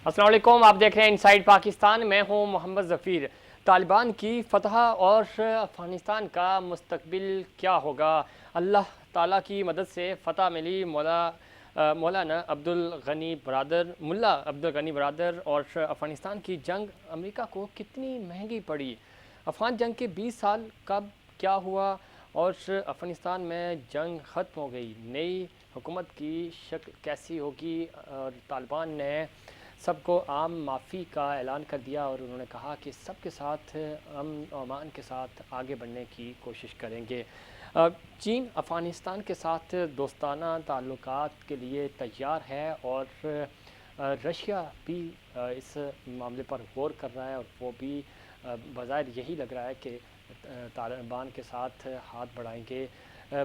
السلام علیکم، آپ دیکھ رہے ہیں انسائیڈ پاکستان. میں ہوں محمد ظفیر. طالبان کی فتح اور افغانستان کا مستقبل کیا ہوگا؟ اللہ تعالیٰ کی مدد سے فتح ملی. مولانا عبدالغنی برادر اور افغانستان کی جنگ امریکہ کو کتنی مہنگی پڑی؟ افغان جنگ کے 20 سال کب کیا ہوا اور افغانستان میں جنگ ختم ہو گئی؟ نئی حکومت کی شکل کیسی ہوگی؟ اور طالبان نے سب کو عام معافی کا اعلان کر دیا اور انہوں نے کہا کہ سب کے ساتھ امن و امان کے ساتھ آگے بڑھنے کی کوشش کریں گے. چین افغانستان کے ساتھ دوستانہ تعلقات کے لیے تیار ہے اور رشیا بھی اس معاملے پر غور کر رہا ہے اور وہ بھی بظاہر یہی لگ رہا ہے کہ طالبان کے ساتھ ہاتھ بڑھائیں گے.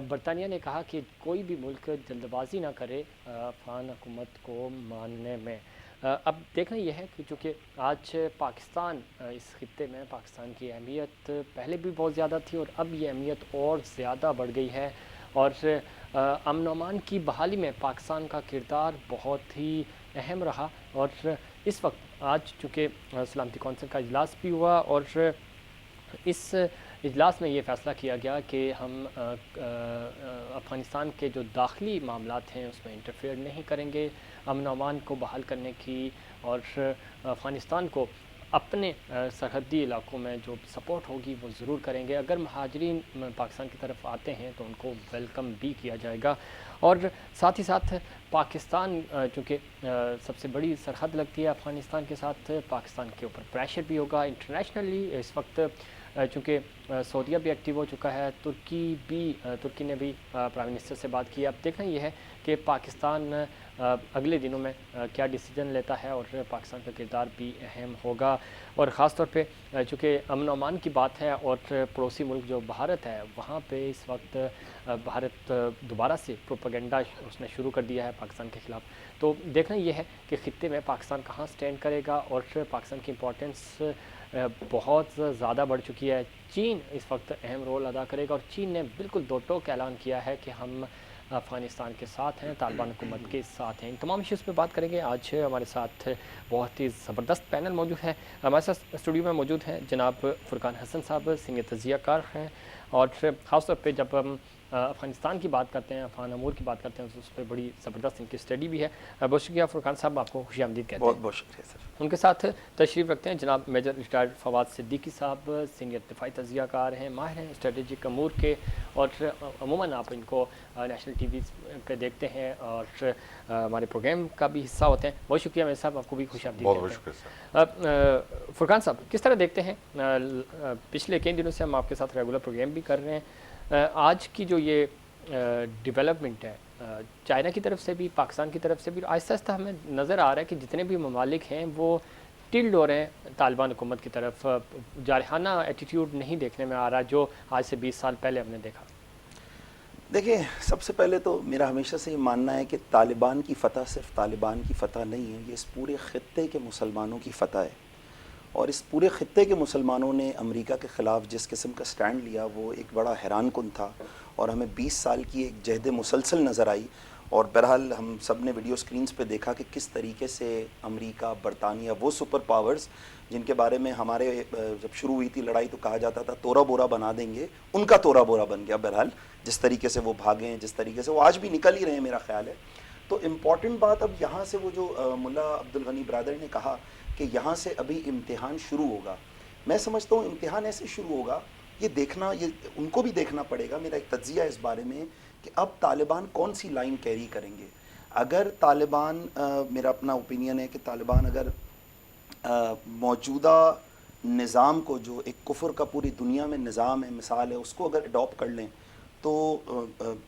برطانیہ نے کہا کہ کوئی بھی ملک جلد بازی نہ کرے افغان حکومت کو ماننے میں. اب دیکھنا یہ ہے کہ چونکہ آج پاکستان اس خطے میں پاکستان کی اہمیت پہلے بھی بہت زیادہ تھی اور اب یہ اہمیت اور زیادہ بڑھ گئی ہے اور امن و امان کی بحالی میں پاکستان کا کردار بہت ہی اہم رہا. اور اس وقت آج چونکہ سلامتی کونسل کا اجلاس بھی ہوا اور اس اجلاس میں یہ فیصلہ کیا گیا کہ ہم افغانستان کے جو داخلی معاملات ہیں اس میں انٹرفیئر نہیں کریں گے. امن و امان کو بحال کرنے کی اور افغانستان کو اپنے سرحدی علاقوں میں جو سپورٹ ہوگی وہ ضرور کریں گے. اگر مہاجرین پاکستان کی طرف آتے ہیں تو ان کو ویلکم بھی کیا جائے گا. اور ساتھ ہی ساتھ پاکستان چونکہ سب سے بڑی سرحد لگتی ہے افغانستان کے ساتھ، پاکستان کے اوپر پریشر بھی ہوگا انٹرنیشنلی. اس وقت چونکہ سعودیہ بھی ایکٹیو ہو چکا ہے، ترکی نے بھی پرائم منسٹر سے بات کی. اب دیکھنا یہ ہے کہ پاکستان اگلے دنوں میں کیا ڈیسیجن لیتا ہے اور پاکستان کا کردار بھی اہم ہوگا. اور خاص طور پہ چونکہ امن و امان کی بات ہے اور پڑوسی ملک جو بھارت ہے وہاں پہ اس وقت بھارت دوبارہ سے پروپیگنڈا اس نے شروع کر دیا ہے پاکستان کے خلاف. تو دیکھنا یہ ہے کہ خطے میں پاکستان کہاں سٹینڈ کرے گا اور پاکستان کی امپورٹنس بہت زیادہ بڑھ چکی ہے. چین اس وقت اہم رول ادا کرے گا اور چین نے بالکل دو ٹوک اعلان کیا ہے کہ ہم افغانستان کے ساتھ ہیں، طالبان حکومت کے ساتھ ہیں. ان تمام ایشوز پہ بات کریں گے. آج ہمارے ساتھ بہت ہی زبردست پینل موجود ہے. ہمارے ساتھ اسٹوڈیو میں موجود ہیں جناب فرقان حسن صاحب، سینئر تجزیہ کار ہیں اور خاص طور پہ جب ہم افغانستان کی بات کرتے ہیں، افغان امور کی بات کرتے ہیں تو اس پہ بڑی زبردست ان کی اسٹڈی بھی ہے. بہت شکریہ فرقان صاحب، آپ کو خوش آمدید کہتے ہیں. بہت بہت شکریہ سر. ان کے ساتھ تشریف رکھتے ہیں جناب میجر ریٹائرڈ فواد صدیقی صاحب، سینئر دفاعی تجزیہ کار ہیں، ماہر ہیں اسٹریٹجک امور کے اور عموماً آپ ان کو نیشنل ٹی وی پہ دیکھتے ہیں اور ہمارے پروگرام کا بھی حصہ ہوتے ہیں. بہت شکریہ میجر صاحب، آپ کو بھی خوش آمدید بہت بہت کہتے شکریہ ہیں. اب فرقان صاحب کس طرح دیکھتے ہیں، پچھلے کئی دنوں سے ہم آپ کے ساتھ ریگولر پروگرام بھی کر رہے ہیں، آج کی جو یہ ڈیولپمنٹ ہے چائنا کی طرف سے بھی پاکستان کی طرف سے بھی آہستہ آہستہ ہمیں نظر آ رہا ہے کہ جتنے بھی ممالک ہیں وہ ٹلڈ ہو رہے ہیں طالبان حکومت کی طرف. جارحانہ ایٹیٹیوڈ نہیں دیکھنے میں آ رہا جو آج سے 20 سال پہلے ہم نے دیکھا. دیکھیں، سب سے پہلے تو میرا ہمیشہ سے یہ ماننا ہے کہ طالبان کی فتح صرف طالبان کی فتح نہیں ہے، یہ اس پورے خطے کے مسلمانوں کی فتح ہے. اور اس پورے خطے کے مسلمانوں نے امریکہ کے خلاف جس قسم کا سٹینڈ لیا وہ ایک بڑا حیران کن تھا اور ہمیں 20 سال کی ایک جہد مسلسل نظر آئی. اور بہرحال ہم سب نے ویڈیو سکرینز پہ دیکھا کہ کس طریقے سے امریکہ، برطانیہ، وہ سپر پاورز جن کے بارے میں ہمارے جب شروع ہوئی تھی لڑائی تو کہا جاتا تھا تورا بورا بنا دیں گے، ان کا تورا بورا بن گیا. بہرحال جس طریقے سے وہ بھاگے ہیں، جس طریقے سے وہ آج بھی نکل ہی رہے ہیں میرا خیال ہے. تو امپورٹنٹ بات اب یہاں سے وہ جو ملا عبدالغنی برادر نے کہا کہ یہاں سے ابھی امتحان شروع ہوگا، میں سمجھتا ہوں امتحان ایسے شروع ہوگا، یہ دیکھنا، یہ ان کو بھی دیکھنا پڑے گا. میرا ایک تجزیہ اس بارے میں کہ اب طالبان کون سی لائن کیری کریں گے. اگر طالبان، میرا اپنا اوپینین ہے کہ طالبان اگر موجودہ نظام کو، جو ایک کفر کا پوری دنیا میں نظام ہے، مثال ہے، اس کو اگر اڈاپٹ کر لیں تو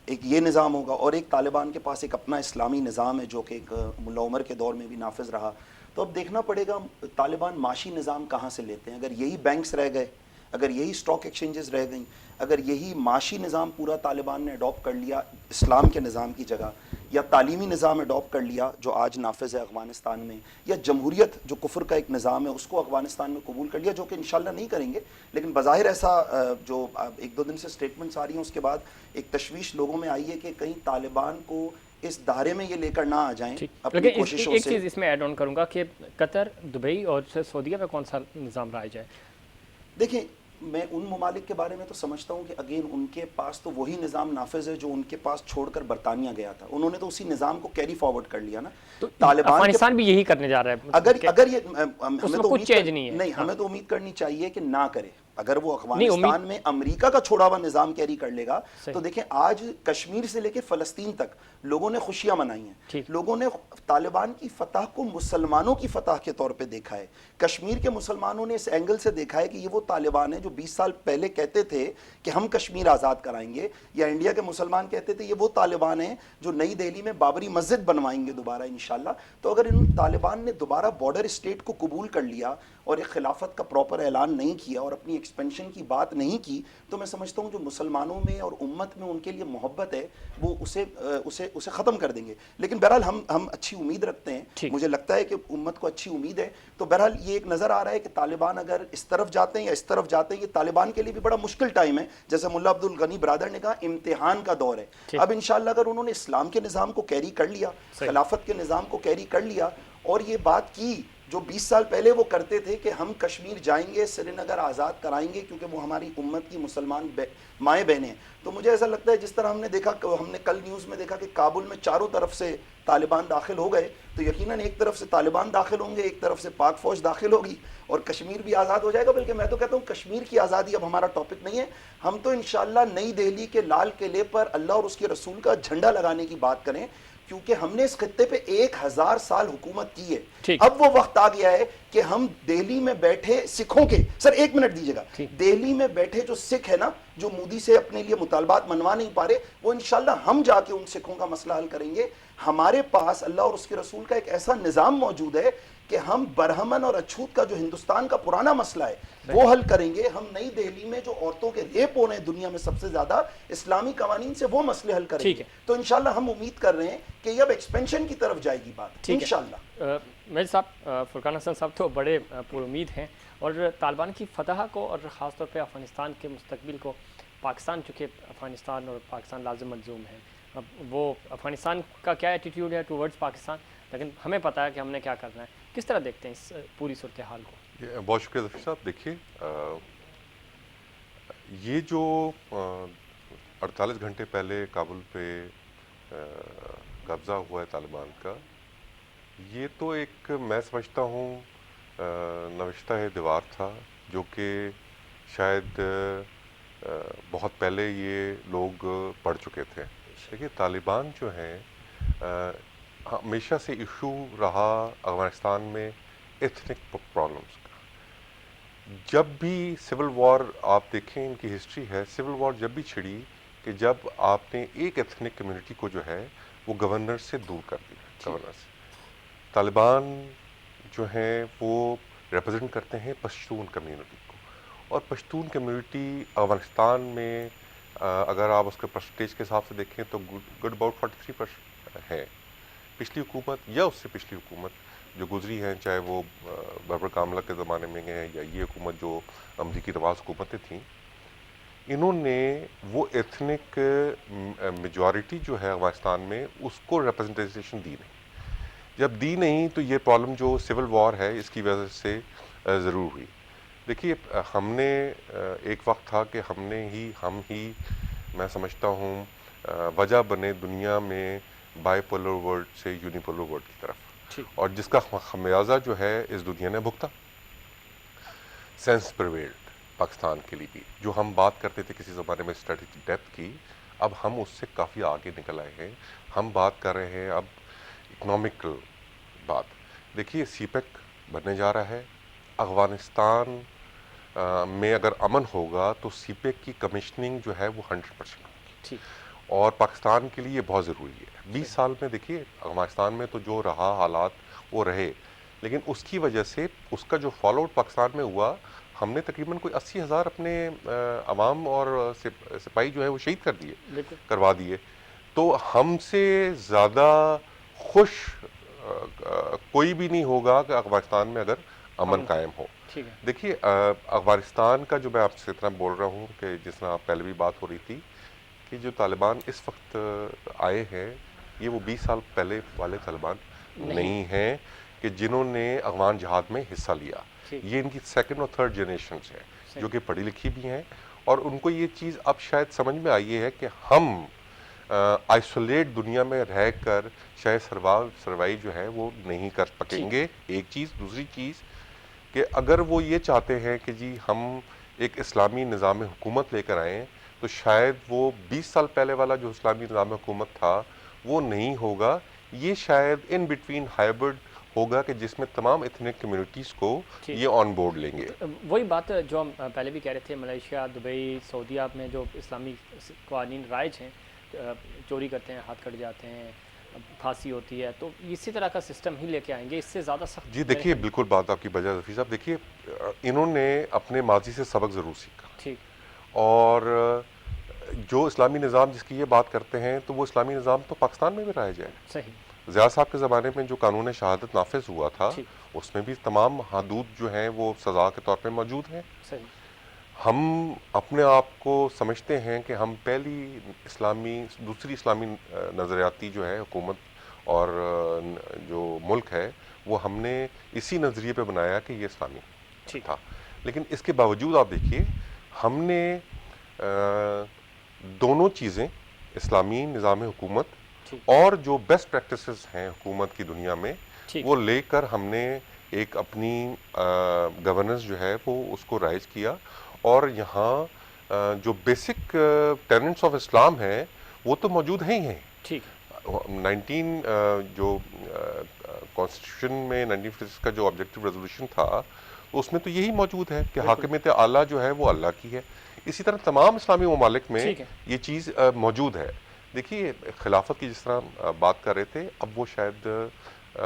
ایک یہ نظام ہوگا. اور ایک طالبان کے پاس ایک اپنا اسلامی نظام ہے جو کہ ایک ملا عمر کے دور میں بھی نافذ رہا. تو اب دیکھنا پڑے گا طالبان معاشی نظام کہاں سے لیتے ہیں. اگر یہی بینکس رہ گئے، اگر یہی اسٹاک ایکسچینجز رہ گئیں، اگر یہی معاشی نظام پورا طالبان نے اڈاپٹ کر لیا اسلام کے نظام کی جگہ، یا تعلیمی نظام اڈاپٹ کر لیا جو آج نافذ ہے افغانستان میں، یا جمہوریت جو کفر کا ایک نظام ہے اس کو افغانستان میں قبول کر لیا، جو کہ انشاءاللہ نہیں کریں گے لیکن بظاہر ایسا جو ایک دو دن سے سٹیٹمنٹس آ رہی ہیں اس کے بعد ایک تشویش لوگوں میں آئی ہے کہ کہیں طالبان کو اس دائرے میں یہ لے کر نہ آ جائیں اپنی لیکن کوششوں ایک سے. چیز اس میں ایڈ آن کروں گا کہ قطر، دبئی اور سعودیہ میں کون سا نظام رائج ہے؟ دیکھیں میں ان ممالک کے بارے میں تو سمجھتا ہوں کہ اگین ان کے پاس تو وہی نظام نافذ ہے جو ان کے پاس چھوڑ کر برطانیہ گیا تھا. انہوں نے تو اسی نظام کو کیری فارورڈ کر لیا نا. تو طالبان کے افغانستان بھی یہی کرنے جا رہا ہے اگر یہ اس ہمیں میں تو کچھ امید چینج نہیں ہے. نہیں ہمیں تو امید کرنی چاہیے کہ نہ کرے. اگر وہ نہیں، افغانستان میں امریکہ کا چھوڑا ہوا نظام کیری کر لے گا تو دیکھیں آج کشمیر سے لے کے فلسطین تک لوگوں نے خوشیاں منائی ہیں. لوگوں نے طالبان کی فتح کو مسلمانوں کی فتح کے طور پہ دیکھا ہے. کشمیر کے مسلمانوں نے اس اینگل سے دیکھا ہے کہ یہ وہ طالبان ہیں جو 20 سال پہلے کہتے تھے کہ ہم کشمیر آزاد کرائیں گے, یا انڈیا کے مسلمان کہتے تھے یہ وہ طالبان ہیں جو نئی دہلی میں بابری مسجد بنوائیں گے دوبارہ انشاءاللہ. تو اگر ان طالبان نے دوبارہ بارڈر اسٹیٹ کو قبول کر لیا اور ایک خلافت کا پراپر اعلان نہیں کیا اور اپنی ایکسپینشن کی بات نہیں کی, تو میں سمجھتا ہوں جو مسلمانوں میں اور امت میں ان کے لیے محبت ہے وہ اسے ختم کر دیں گے. لیکن بہرحال ہم اچھی امید رکھتے ہیں. مجھے لگتا ہے کہ امت کو اچھی امید ہے. تو بہرحال یہ ایک نظر آ رہا ہے کہ طالبان اگر اس طرف جاتے ہیں یا اس طرف جاتے ہیں, یہ طالبان کے لیے بھی بڑا مشکل ٹائم ہے. جیسے ملا عبد الغنی برادر نے کہا امتحان کا دور ہے. اب انشاءاللہ اگر انہوں نے اسلام کے نظام کو کیری کر لیا, خلافت کے نظام کو کیری کر لیا, اور یہ بات کی جو 20 سال پہلے وہ کرتے تھے کہ ہم کشمیر جائیں گے, سری نگر آزاد کرائیں گے کیونکہ وہ ہماری امت کی مسلمان مائیں بہنیں ہیں, تو مجھے ایسا لگتا ہے جس طرح ہم نے دیکھا, ہم نے کل نیوز میں دیکھا کہ کابل میں چاروں طرف سے طالبان داخل ہو گئے, تو یقیناً ایک طرف سے طالبان داخل ہوں گے, ایک طرف سے پاک فوج داخل ہوگی اور کشمیر بھی آزاد ہو جائے گا. بلکہ میں تو کہتا ہوں کشمیر کی آزادی اب ہمارا ٹاپک نہیں ہے. ہم تو انشاءاللہ نئی دہلی کے لال قلعے پر اللہ اور اس کے رسول کا جھنڈا لگانے کی بات کریں, کیونکہ ہم نے اس خطے پہ 1000 سال حکومت کی ہے. اب وہ وقت آ گیا ہے کہ ہم دہلی میں بیٹھے سکھوں کے, سر ایک منٹ دیجیے گا, دہلی میں بیٹھے جو سکھ ہے نا, جو مودی سے اپنے لیے مطالبات منوا نہیں پا رہے, وہ انشاءاللہ ہم جا کے ان سکھوں کا مسئلہ حل کریں گے. ہمارے پاس اللہ اور اس کے رسول کا ایک ایسا نظام موجود ہے کہ ہم برہمن اور اچھوت کا جو ہندوستان کا پرانا مسئلہ ہے وہ حل کریں گے. ہم نئی دہلی میں جو عورتوں کے ریپ ہو رہے ہیں دنیا میں سب سے زیادہ, اسلامی قوانین سے وہ مسئلے حل کریں گے. تو انشاءاللہ ہم امید کر رہے ہیں کہ یہ اب ایکسپینشن کی طرف جائے گی بات انشاءاللہ. میل صاحب, فرقان حسن صاحب تو بڑے پر امید ہیں, اور طالبان کی فتح کو اور خاص طور پہ افغانستان کے مستقبل کو, پاکستان چونکہ افغانستان اور پاکستان لازم ملزوم ہے, اب وہ افغانستان کا کیا ایٹیٹیوڈ ہے ٹورڈز پاکستان, لیکن ہمیں پتہ ہے کہ ہم نے کیا کرنا ہے. کس طرح دیکھتے ہیں اس پوری صورتحال کو؟ بہت شکریہ ظفیر صاحب. دیکھیے یہ جو 48 گھنٹے پہلے کابل پہ قبضہ ہوا ہے طالبان کا, یہ تو ایک میں سمجھتا ہوں نوشتہ ہے دیوار تھا, جو کہ شاید بہت پہلے یہ لوگ پڑھ چکے تھے. دیکھیے طالبان جو ہیں ہمیشہ سے ایشو رہا افغانستان میں ایتھنک پرابلمس کا. جب بھی سول وار آپ دیکھیں, ان کی ہسٹری ہے, سول وار جب بھی چھڑی کہ جب آپ نے ایک ایتھنک کمیونٹی کو جو ہے وہ گورنر سے دور کر دیا. گورنر سے طالبان جو ہیں وہ ریپرزینٹ کرتے ہیں پشتون کمیونٹی کو, اور پشتون کمیونٹی افغانستان میں اگر آپ اس کے پرسنٹیج کے حساب سے دیکھیں تو گڈ اباؤٹ 43% ہے. پچھلی حکومت یا اس سے پچھلی حکومت جو گزری ہیں, چاہے وہ بابر کاملہ کے زمانے میں ہیں یا یہ حکومت جو امریکی رواز حکومتیں تھیں, انہوں نے وہ ایتھنک میجورٹی جو ہے افغانستان میں اس کو ریپرزنٹیشن دی نہیں. جب دی نہیں تو یہ پرابلم جو سول وار ہے اس کی وجہ سے ضرور ہوئی. دیکھیے ہم نے ایک وقت تھا کہ ہم ہی میں سمجھتا ہوں وجہ بنے دنیا میں بائی پولر ورلڈ سے یونی پولر ورلڈ کی طرف, اور جس کا خمیازہ جو ہے اس دنیا نے بھگتا. سینس پریویلڈ پاکستان کے لیے بھی, جو ہم بات کرتے تھے کسی زمانے میں اسٹریٹجک ڈیپتھ کی, اب ہم اس سے کافی آگے نکل آئے ہیں. ہم بات کر رہے ہیں اب اکنامکل بات. دیکھیے سی پیک بننے جا رہا ہے. افغانستان میں اگر امن ہوگا تو سی پیک کی کمیشننگ جو ہے وہ 100% ہوگی, اور پاکستان کے لیے یہ بہت ضروری ہے. 20 سال میں دیکھیے افغانستان میں تو جو رہا حالات وہ رہے, لیکن اس کی وجہ سے اس کا جو فالو آؤٹ پاکستان میں ہوا, ہم نے تقریباً کوئی 80,000 اپنے عوام اور سپاہی جو ہے وہ شہید کروا دیے. تو ہم سے زیادہ خوش کوئی بھی نہیں ہوگا کہ افغانستان میں اگر امن قائم ہو. دیکھیے افغانستان کا جو میں آپ سے اتنا بول رہا ہوں کہ جس طرح پہلے بھی بات ہو رہی تھی کہ جو طالبان اس وقت آئے ہیں یہ وہ 20 سال پہلے والے طالبان نہیں ہیں کہ جنہوں نے افغان جہاد میں حصہ لیا. یہ ان کی سیکنڈ اور تھرڈ جنریشنز ہیں جو کہ پڑھی لکھی بھی ہیں, اور ان کو یہ چیز اب شاید سمجھ میں آئی ہے کہ ہم آئسولیٹ دنیا میں رہ کر شاید سروائیو جو ہے وہ نہیں کر سکیں گے. ایک چیز. دوسری چیز کہ اگر وہ یہ چاہتے ہیں کہ جی ہم ایک اسلامی نظام حکومت لے کر آئیں, تو شاید وہ 20 سال پہلے والا جو اسلامی نظام حکومت تھا وہ نہیں ہوگا. یہ شاید ان بٹوین ہائبرڈ ہوگا کہ جس میں تمام ایتھنک کمیونٹیز کو یہ آن بورڈ لیں گے. وہی بات جو ہم پہلے بھی کہہ رہے تھے, ملیشیا, دبئی, سعودیہ میں جو اسلامی قوانین رائج ہیں, چوری کرتے ہیں, ہاتھ کٹ جاتے ہیں, پھانسی ہوتی ہے, تو اسی طرح کا سسٹم ہی لے کے آئیں گے, اس سے زیادہ سخت. جی دیکھیے, بالکل بات آپ کی بجا ظفیر صاحب. دیکھیے انہوں نے اپنے ماضی سے سبق ضرور سیکھا, ٹھیک, اور جو اسلامی نظام جس کی یہ بات کرتے ہیں تو وہ اسلامی نظام تو پاکستان میں بھی رائج ہے. صحیح. ضیاء صاحب کے زمانے میں جو قانون شہادت نافذ ہوا تھا اس میں بھی تمام حدود جو ہیں وہ سزا کے طور پہ موجود ہیں. صحیح. ہم اپنے آپ کو سمجھتے ہیں کہ ہم پہلی دوسری اسلامی نظریاتی جو ہے حکومت اور جو ملک ہے وہ ہم نے اسی نظریے پہ بنایا کہ یہ اسلامی تھا. لیکن اس کے باوجود آپ دیکھیے ہم نے دونوں چیزیں, اسلامی نظام حکومت اور جو بیسٹ پریکٹسز ہیں حکومت کی دنیا میں, وہ لے کر ہم نے ایک اپنی گورننس جو ہے وہ اس کو رائج کیا. اور یہاں جو بیسک ٹیننٹس آف اسلام ہیں وہ تو موجود ہیں ہی ہیں. ٹھیک. 19 جو کانسٹیٹیوشن میں 1956 کا جو آبجیکٹو ریزولوشن تھا اس میں تو یہی موجود ہے کہ حاکمیت اعلیٰ جو ہے وہ اللہ کی ہے. اسی طرح تمام اسلامی ممالک میں یہ چیز موجود ہے. دیکھیے خلافت کی جس طرح بات کر رہے تھے, اب وہ شاید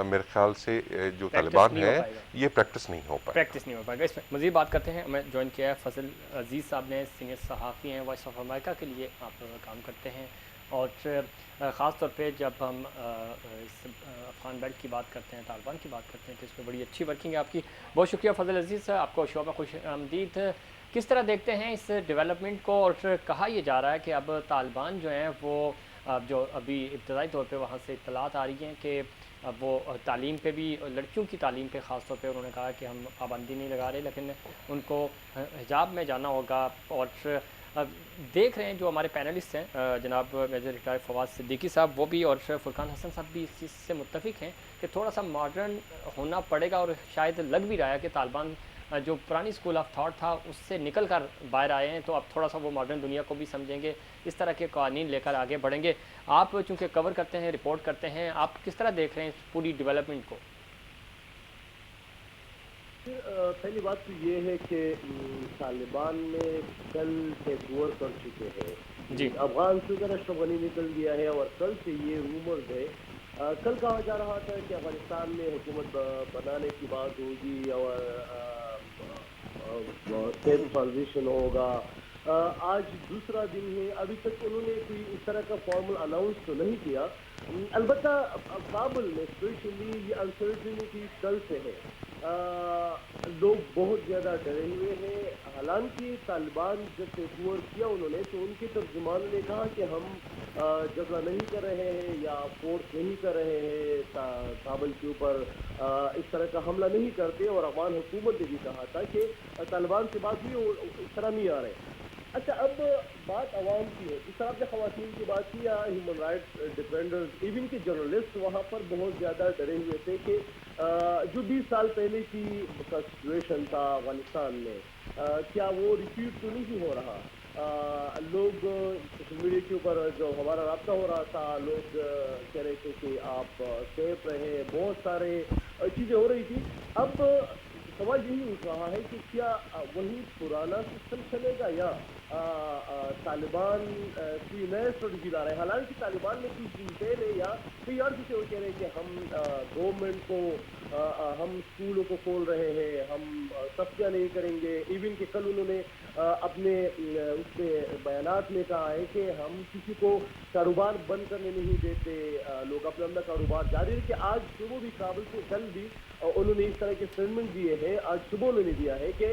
میرے خیال سے جو طالبان ہے یہ پریکٹس نہیں ہو پائے گا. اس میں مزید بات کرتے ہیں. ہمیں جوائن کیا ہے فضل عزیز صاحب نے, سینئر صحافی ہیں, وائس آف امریکہ کے لیے آپ کام کرتے ہیں, اور خاص طور پہ جب ہم افغان بیلٹ کی بات کرتے ہیں, طالبان کی بات کرتے ہیں, تو اس میں بڑی اچھی ورکنگ ہے آپ کی. بہت شکریہ فضل عزیز, آپ کو شو میں خوش آمدید. کس طرح دیکھتے ہیں اس ڈیولپمنٹ کو, اور کہا یہ جا رہا ہے کہ اب طالبان جو ہیں وہ جو ابھی ابتدائی طور پہ وہاں سے اطلاعات آ رہی ہیں کہ اب وہ تعلیم پہ بھی, لڑکیوں کی تعلیم پہ خاص طور پہ انہوں نے کہا کہ ہم پابندی نہیں لگا رہے, لیکن ان کو حجاب میں جانا ہوگا. اور دیکھ رہے ہیں جو ہمارے پینلسٹ ہیں, جناب میجر ریٹائر فواد صدیقی صاحب وہ بھی, اور فرقان حسن صاحب بھی اس چیز سے متفق ہیں کہ تھوڑا سا ماڈرن ہونا پڑے گا, اور شاید لگ بھی رہا ہے کہ طالبان جو پرانی اسکول آف تھاٹ تھا اس سے نکل کر باہر آئے ہیں, تو اب تھوڑا سا وہ ماڈرن دنیا کو بھی سمجھیں گے, اس طرح کے قوانین لے کر آگے بڑھیں گے. آپ چونکہ کور کرتے ہیں, رپورٹ کرتے ہیں, آپ کس طرح دیکھ رہے ہیں اس پوری ڈیولپمنٹ کو؟ پہلی بات تو یہ ہے کہ طالبان میں کل ٹیک اوور کر چکے ہیں. جی, افغان صدر اشرف غنی نکل گیا ہے, اور کل سے یہ رومرز ہے, کل کہا جا رہا تھا کہ افغانستان میں حکومت بنانے کی بات ہوگی اور سیف ٹرانزیشن ہوگا. آج دوسرا دن ہے, ابھی تک انہوں نے کوئی اس طرح کا فارمل اناؤنس تو نہیں کیا. البتہ کابل میں اسپیشلی یہ انسرٹنٹی کل سے ہے, لوگ بہت زیادہ ڈرے ہوئے ہیں. حالانکہ طالبان جب ٹیک اوور کیا انہوں نے, تو ان کے ترجمان نے کہا کہ ہم جھگڑا نہیں کر رہے ہیں یا فورس نہیں کر رہے ہیں کابل کے اوپر, اس طرح کا حملہ نہیں کرتے. اور افغان حکومت نے بھی کہا تھا کہ طالبان سے بات ہوئی اور اس طرح نہیں آ رہے. اچھا, اب بات عوام کی ہے. اس طرح آپ نے خواتین کی بات کی, یا ہیومن رائٹس ڈیفینڈرز, ایون کہ جرنلسٹ وہاں پر بہت زیادہ ڈرے ہوئے تھے کہ جو 20 سال پہلے کی سچویشن تھا افغانستان میں, کیا وہ ریپیٹ تو نہیں ہو رہا. لوگ سوشل میڈیا کے اوپر جو ہمارا رابطہ ہو رہا تھا, لوگ کہہ رہے تھے کہ آپ سیف رہے, بہت سارے چیزیں ہو رہی تھی. اب سوال یہی اٹھ رہا ہے کہ کیا وہی پرانا سسٹم چلے گا یا طالبان کوئی نئے اسٹریٹجی لا رہے ہیں. حالانکہ طالبان نے کچھ دن پہلے یا کوئی اور کسی اور کہہ رہے ہیں کہ ہم گورنمنٹ کو, ہم اسکولوں کو کھول رہے ہیں, ہم تفریح نہیں کریں گے. ایون کہ کل انہوں نے اپنے اس پہ بیانات میں کہا ہے کہ ہم کسی کو کاروبار بند کرنے نہیں دیتے, لوگ اپنا اپنا کاروبار جاری رکھے. آج صبح بھی کابل سے کل بھی انہوں نے اس طرح کے اسٹیٹمنٹ دیے ہیں. آج صبح انہوں نے دیا ہے کہ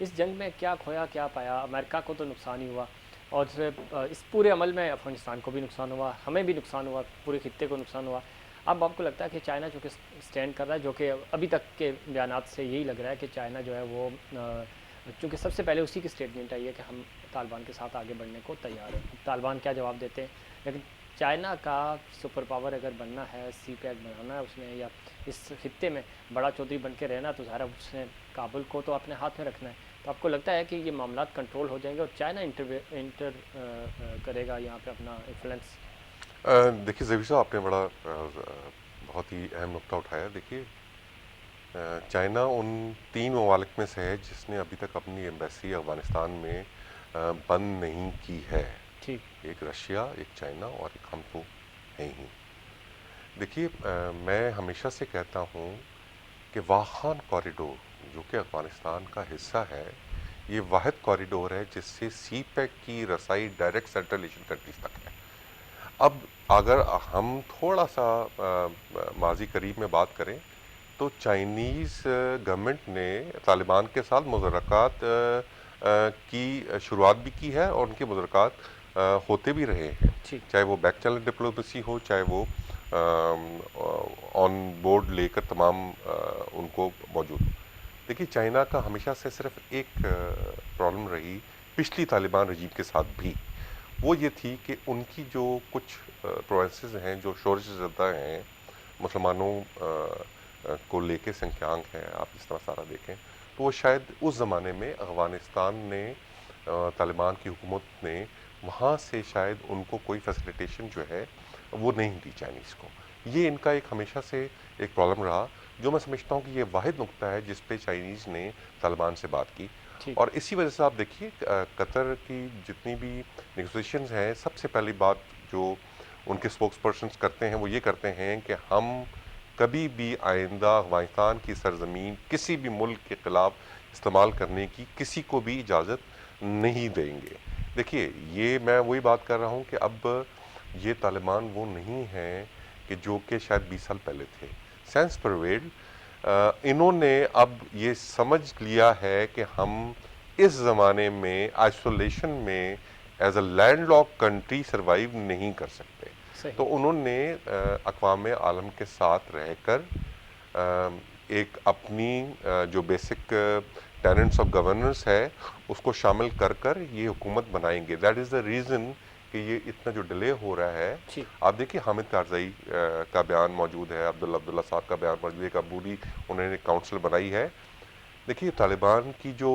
اس جنگ میں کیا کھویا کیا پایا؟ امریکہ کو تو نقصان ہی ہوا، اور اس پورے عمل میں افغانستان کو بھی نقصان ہوا، ہمیں بھی نقصان ہوا، پورے خطے کو نقصان ہوا۔ اب آپ کو لگتا ہے کہ چائنا جو کہ اسٹینڈ کر رہا ہے، جو کہ ابھی تک کے بیانات سے یہی لگ رہا ہے کہ چائنا جو ہے وہ چونکہ سب سے پہلے اسی کی اسٹیٹمنٹ آئی ہے کہ ہم طالبان کے ساتھ آگے بڑھنے کو تیار ہیں، طالبان کیا جواب دیتے ہیں، لیکن چائنا کا سپر پاور اگر بننا ہے، سی پیک بنانا ہے اس نے، یا اس خطے میں بڑا چودھری بن کے رہنا، تو ظاہر ہے اس نے کابل کو تو اپنے ہاتھ میں رکھنا ہے۔ تو آپ کو لگتا ہے کہ یہ معاملات کنٹرول ہو جائیں گے اور چائنا انٹر کرے گا یہاں پہ اپنا انفلوئنس؟ دیکھیے ظفیر صاحب، آپ نے بڑا بہت ہی اہم نقطہ اٹھایا۔ دیکھیے چائنا ان 3 ممالک میں سے ہے جس نے ابھی تک اپنی ایمبیسی افغانستان میں بند نہیں کی ہے۔ ٹھیک، ایک رشیا، ایک چائنا، اور ایک ہم تو ہیں ہی۔ دیکھیے میں ہمیشہ سے کہتا ہوں کہ واخان کوریڈور جو کہ افغانستان کا حصہ ہے، یہ واحد کوریڈور ہے جس سے سی پیک کی رسائی ڈائریکٹ سینٹرل ایشین کنٹریز تک ہے۔ اب اگر ہم تھوڑا سا ماضی قریب میں بات کریں تو چائنیز گورنمنٹ نے طالبان کے ساتھ مذاکرات کی شروعات بھی کی ہے، اور ان کے مذاکرات ہوتے بھی رہے ہیں، ٹھیک، چاہے وہ بیک چینل ڈپلومیسی ہو، چاہے وہ آن بورڈ لے کر تمام ان کو موجود ہو۔ دیکھیے چائنا کا ہمیشہ سے صرف ایک پرابلم رہی پچھلی طالبان رجیم کے ساتھ بھی، وہ یہ تھی کہ ان کی جو کچھ پروونسز ہیں جو شورش زدہ ہیں، مسلمانوں کو لے کے سنکیانگ ہے، آپ اس طرح سارا دیکھیں، تو وہ شاید اس زمانے میں افغانستان نے طالبان کی حکومت نے وہاں سے شاید ان کو کوئی فیسیلیٹیشن جو ہے وہ نہیں دی چائنیز کو۔ یہ ان کا ایک ہمیشہ سے ایک پرابلم رہا، جو میں سمجھتا ہوں کہ یہ واحد نقطہ ہے جس پہ چائنیز نے طالبان سے بات کی۔ ٹھیک، اور اسی وجہ سے آپ دیکھیے قطر کی جتنی بھی نیگوسیشنز ہیں، سب سے پہلی بات جو ان کے اسپوکس پرسنز کرتے ہیں وہ یہ کرتے ہیں کہ ہم کبھی بھی آئندہ افغانستان کی سرزمین کسی بھی ملک کے خلاف استعمال کرنے کی کسی کو بھی اجازت نہیں دیں گے۔ دیکھیے یہ میں وہی بات کر رہا ہوں کہ اب یہ طالبان وہ نہیں ہیں کہ جو کہ شاید 20 سال پہلے تھے۔ سینس پرویل انہوں نے اب یہ سمجھ لیا ہے کہ ہم اس زمانے میں آئسولیشن میں as a land lock country survive نہیں کر سکتے، صحیح، تو انہوں نے اقوام عالم کے ساتھ رہ کر ایک اپنی جو بیسک ٹیننٹس آف گورننس ہے اس کو شامل کر کر یہ حکومت بنائیں گے۔ دیٹ از دا ریزن کہ یہ اتنا جو ڈیلے ہو رہا ہے۔ ٹھیک، آپ دیکھیے حامد کارزئی کا بیان موجود ہے، عبداللہ صاحب کا بیان موجود ہے، ایک ابوری انہوں نے کاؤنسل بنائی ہے۔ دیکھیے طالبان کی جو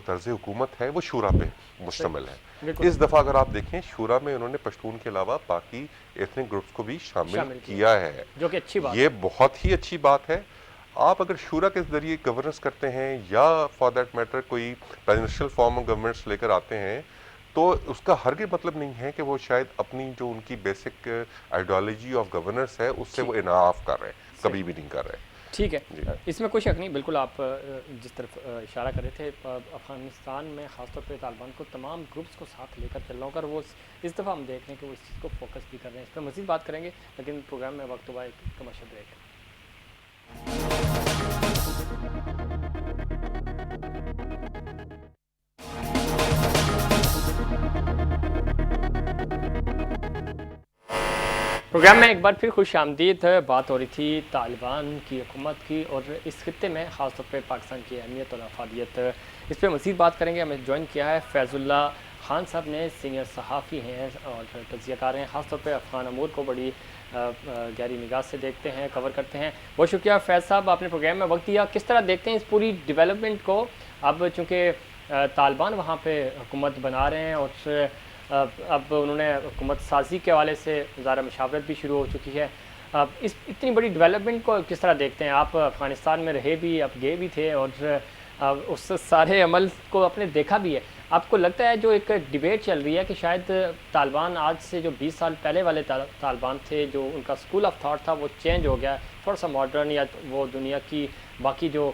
طرز حکومت ہے وہ شورا پہ مشتمل ہے۔ بالکل اس دفعہ اگر آپ دیکھیں شورا میں انہوں نے پشتون کے علاوہ باقی ایتھنک گروپس کو بھی شامل کیا ہے، جو کہ اچھی بات یہ بہت ہی اچھی بات ہے۔ آپ اگر شورا کے ذریعے گورننس کرتے ہیں یا فار دیٹ میٹر کوئی پریزیڈنشل فارم آف گورننس لے کر آتے ہیں، تو اس کا ہرگز مطلب نہیں ہے کہ وہ شاید اپنی جو ان کی بیسک آئیڈیالوجی آف گورننس ہے اس سے وہ انحراف کر رہے ہیں، کبھی بھی نہیں کر رہے۔ ٹھیک ہے، اس میں کوئی شک نہیں، بالکل آپ جس طرف اشارہ کر رہے تھے، افغانستان میں خاص طور پہ طالبان کو تمام گروپس کو ساتھ لے کر چلنا ہوگا، اور وہ اس دفعہ ہم دیکھ رہے ہیں کہ وہ اس چیز کو فوکس بھی کر رہے ہیں۔ اس پہ مزید بات کریں گے، لیکن پروگرام میں وقت ہوا ایک کمرشل بریک۔ پروگرام میں ایک بار پھر خوش آمدید، بات ہو رہی تھی طالبان کی حکومت کی اور اس خطے میں خاص طور پہ پاکستان کی اہمیت اور افادیت، اس پہ مزید بات کریں گے۔ ہمیں جوائن کیا ہے فیض اللہ خان صاحب نے، سینئر صحافی ہیں اور تجزیہ کار ہیں، خاص طور پہ افغان امور کو بڑی گہری نگاہ سے دیکھتے ہیں، کور کرتے ہیں۔ بہت شکریہ فیض صاحب، آپ نے پروگرام میں وقت دیا۔ کس طرح دیکھتے ہیں اس پوری ڈیولپمنٹ کو؟ اب چونکہ طالبان وہاں پہ حکومت بنا رہے ہیں اور اب انہوں نے حکومت سازی کے حوالے سے ظاہر مشاورت بھی شروع ہو چکی ہے، اس اتنی بڑی ڈیولپمنٹ کو کس طرح دیکھتے ہیں آپ؟ افغانستان میں رہے بھی، اب گئے بھی تھے اور اس سارے عمل کو آپ نے دیکھا بھی ہے۔ آپ کو لگتا ہے جو ایک ڈیبیٹ چل رہی ہے کہ شاید طالبان آج سے جو 20 سال پہلے والے طالبان تھے، جو ان کا سکول آف تھاٹ تھا وہ چینج ہو گیا، تھوڑا سا ماڈرن، یا وہ دنیا کی باقی جو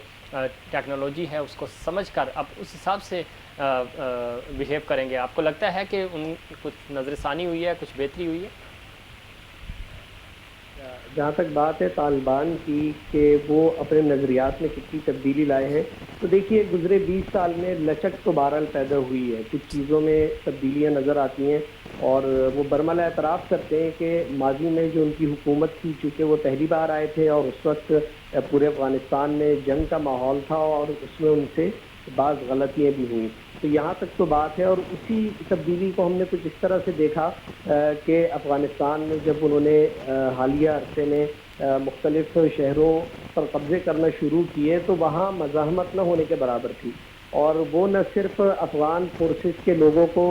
ٹیکنالوجی ہے اس کو سمجھ کر اب اس حساب سے بیہیو کریں گے؟ آپ کو لگتا ہے کہ ان کچھ نظر ثانی ہوئی ہے، کچھ بہتری ہوئی ہے؟ جہاں تک بات ہے طالبان کی کہ وہ اپنے نظریات میں کتنی تبدیلی لائے ہیں، تو دیکھیے گزرے 20 سال میں لچک تو بہرحال پیدا ہوئی ہے، کچھ چیزوں میں تبدیلیاں نظر آتی ہیں، اور وہ برملا اعتراف کرتے ہیں کہ ماضی میں جو ان کی حکومت تھی، چونکہ وہ پہلی بار آئے تھے اور اس وقت پورے افغانستان میں جنگ کا ماحول تھا اور اس میں ان سے بعض غلطیاں بھی ہوئیں، تو یہاں تک تو بات ہے۔ اور اسی تبدیلی کو ہم نے کچھ اس طرح سے دیکھا کہ افغانستان میں جب انہوں نے حالیہ عرصے میں مختلف شہروں پر قبضے کرنا شروع کیے تو وہاں مزاحمت نہ ہونے کے برابر تھی، اور وہ نہ صرف افغان فورسز کے لوگوں کو